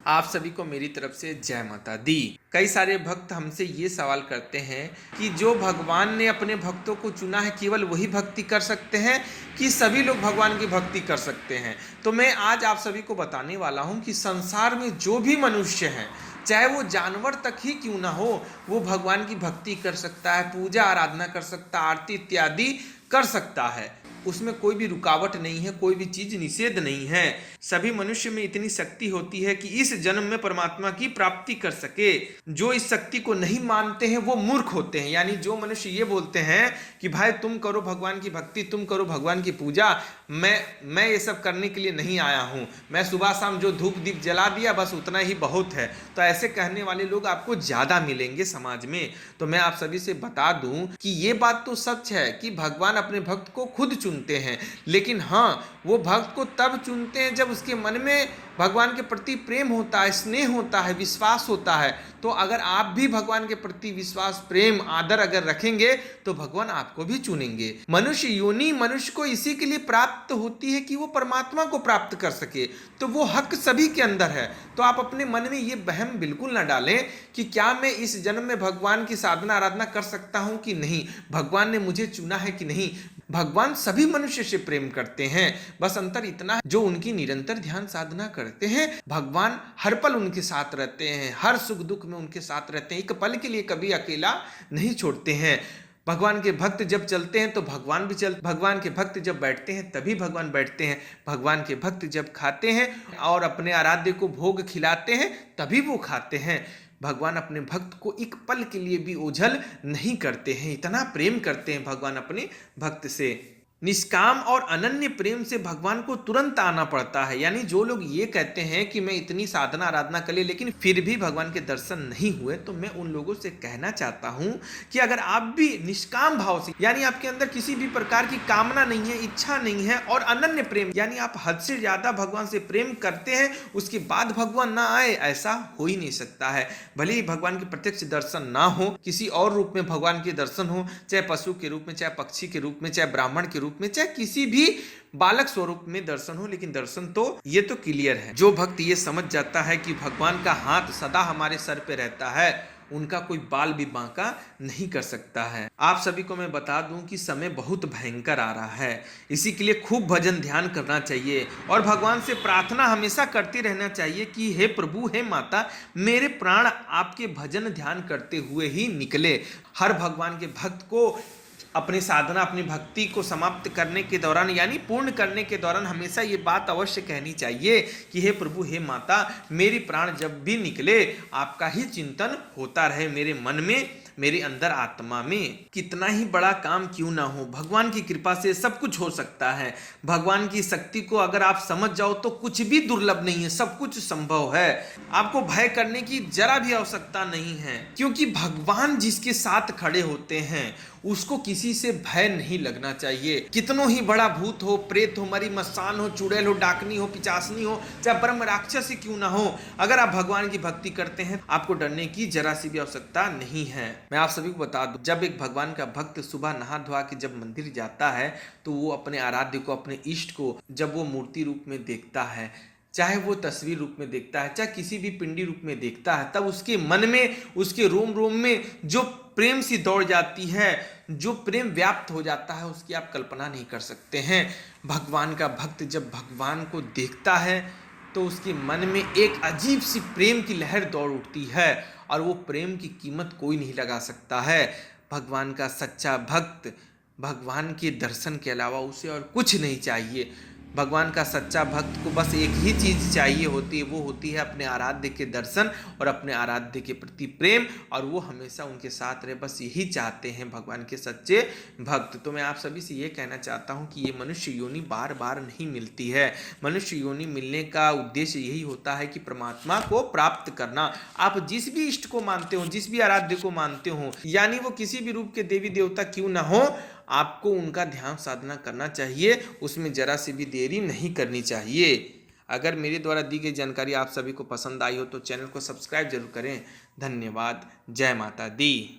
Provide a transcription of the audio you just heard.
आप सभी को मेरी तरफ से जय माता दी। कई सारे भक्त हमसे ये सवाल करते हैं कि जो भगवान ने अपने भक्तों को चुना है केवल वही भक्ति कर सकते हैं कि सभी लोग भगवान की भक्ति कर सकते हैं। तो मैं आज आप सभी को बताने वाला हूँ कि संसार में जो भी मनुष्य हैं, चाहे वो जानवर तक ही क्यों ना हो, वो भगवान की भक्ति कर सकता है, पूजा आराधना कर सकता है, आरती इत्यादि कर सकता है। उसमें कोई भी रुकावट नहीं है, कोई भी चीज निषेध नहीं है। सभी मनुष्य में इतनी शक्ति होती है कि इस जन्म में परमात्मा की प्राप्ति कर सके। जो इस शक्ति को नहीं मानते हैं वो मूर्ख होते हैं। यानी जो मनुष्य ये बोलते हैं कि भाई तुम करो भगवान की भक्ति, तुम करो भगवान की पूजा, मैं ये सब करने के लिए नहीं आया हूं, मैं सुबह शाम जो धूप दीप जला दिया बस उतना ही बहुत है, तो ऐसे कहने वाले लोग आपको ज्यादा मिलेंगे समाज में। तो मैं आप सभी से बता दूं कि ये बात तो सच है कि भगवान अपने भक्त को खुद चुनते हैं, लेकिन हाँ, वो भक्त को तब चुनते हैं जब उसके मन में भगवान के प्रति प्रेम होता है, स्नेह होता है, विश्वास होता है। तो अगर आप भी भगवान के प्रति विश्वास, प्रेम, आदर अगर रखेंगे तो भगवान आपको भी चुनेंगे। मनुष्य योनि मनुष्य को इसी के लिए प्राप्त होती है कि वो परमात्मा को प्राप्त कर सके, तो वो हक सभी के अंदर है। तो आप अपने मन में ये वहम बिल्कुल ना डालें कि क्या मैं इस जन्म में भगवान की साधना आराधना कर सकता हूं कि नहीं, भगवान ने मुझे चुना है कि नहीं। भगवान सभी मनुष्य से प्रेम करते हैं, बस अंतर इतना है जो उनकी निरंतर ध्यान साधना करते हैं, भगवान हर पल उनके साथ रहते हैं, हर सुख दुख में उनके साथ रहते हैं, एक पल के लिए कभी अकेला नहीं छोड़ते हैं। भगवान के भक्त जब चलते हैं तो भगवान भी चलते, भगवान के भक्त जब बैठते हैं तभी भगवान बैठते हैं, भगवान के भक्त जब खाते हैं और अपने आराध्य को भोग खिलाते हैं तभी वो खाते हैं। भगवान अपने भक्त को एक पल के लिए भी ओझल नहीं करते हैं, इतना प्रेम करते हैं भगवान अपने भक्त से। निष्काम और अनन्य प्रेम से भगवान को तुरंत आना पड़ता है। यानी जो लोग ये कहते हैं कि मैं इतनी साधना आराधना कर ली लेकिन फिर भी भगवान के दर्शन नहीं हुए, तो मैं उन लोगों से कहना चाहता हूं कि अगर आप भी निष्काम भाव से, यानी आपके अंदर किसी भी प्रकार की कामना नहीं है, इच्छा नहीं है, और अनन्य प्रेम यानी आप हद से ज्यादा भगवान से प्रेम करते हैं, उसके बाद भगवान ना आए, ऐसा हो ही नहीं सकता है। भले ही भगवान के प्रत्यक्ष दर्शन ना हो, किसी और रूप में भगवान के दर्शन हो, चाहे पशु के रूप में, चाहे पक्षी के रूप में, चाहे ब्राह्मण के रूप में, चाहे किसी भी बालक स्वरूप में दर्शन हो, लेकिन दर्शन तो ये तो क्लियर है। जो भक्त ये समझ जाता है कि भगवान का हाथ सदा हमारे सर पे रहता है, उनका कोई बाल भी बांका नहीं कर सकता है। आप सभी को मैं बता दूं कि समय बहुत भयंकर आ रहा है, इसी के लिए खूब भजन ध्यान करना चाहिए और भगवान से प्रार्थना हमेशा करते रहना चाहिए कि हे प्रभु, हे माता, मेरे प्राण आपके भजन ध्यान करते हुए ही निकले। हर भगवान के भक्त को अपनी साधना, अपनी भक्ति को समाप्त करने के दौरान यानी पूर्ण करने के दौरान हमेशा ये बात अवश्य कहनी चाहिए कि हे प्रभु, हे माता, मेरी प्राण जब भी निकले आपका ही चिंतन होता रहे मेरे मन में, मेरे अंदर आत्मा में। कितना ही बड़ा काम क्यों ना हो, भगवान की कृपा से सब कुछ हो सकता है। भगवान की शक्ति को अगर आप समझ जाओ तो कुछ भी दुर्लभ नहीं है, सब कुछ संभव है। आपको भय करने की जरा भी आवश्यकता नहीं है, क्योंकि भगवान जिसके साथ खड़े होते हैं उसको किसी से भय नहीं लगना चाहिए। कितनों ही बड़ा भूत हो, प्रेत हो, मरी मस्तान हो, चुड़ैल हो, डाकनी हो, पिचासनी हो, चाहे ब्रह्म राक्षस ही क्यों ना हो, अगर आप भगवान की भक्ति करते हैं आपको डरने की जरा सी भी आवश्यकता नहीं है। मैं आप सभी को बता दूं, जब एक भगवान का भक्त सुबह नहा धोआ के जब मंदिर जाता है तो वो अपने आराध्य को, अपने इष्ट को जब वो मूर्ति रूप में देखता है, चाहे वो तस्वीर रूप में देखता है, चाहे किसी भी पिंडी रूप में देखता है, तब उसके मन में, उसके रोम रोम में जो प्रेम सी दौड़ जाती है, जो प्रेम व्याप्त हो जाता है, उसकी आप कल्पना नहीं कर सकते हैं। भगवान का भक्त जब भगवान को देखता है तो उसके मन में एक अजीब सी प्रेम की लहर दौड़ उठती है और वो प्रेम की कीमत कोई नहीं लगा सकता है। भगवान का सच्चा भक्त भगवान के दर्शन के अलावा उसे और कुछ नहीं चाहिए। भगवान का सच्चा भक्त को बस एक ही चीज चाहिए होती है, वो होती है अपने आराध्य के दर्शन और अपने आराध्य के प्रति प्रेम, और वो हमेशा उनके साथ रहे, बस यही चाहते हैं भगवान के सच्चे भक्त। तो मैं आप सभी से ये कहना चाहता हूँ कि ये मनुष्य योनि बार बार नहीं मिलती है। मनुष्य योनि मिलने का उद्देश्य यही होता है कि परमात्मा को प्राप्त करना। आप जिस भी इष्ट को मानते हो, जिस भी आराध्य को मानते हो, यानी वो किसी भी रूप के देवी देवता क्यों ना हो, आपको उनका ध्यान साधना करना चाहिए, उसमें जरा सी भी देरी नहीं करनी चाहिए। अगर मेरे द्वारा दी गई जानकारी आप सभी को पसंद आई हो तो चैनल को सब्सक्राइब जरूर करें। धन्यवाद। जय माता दी।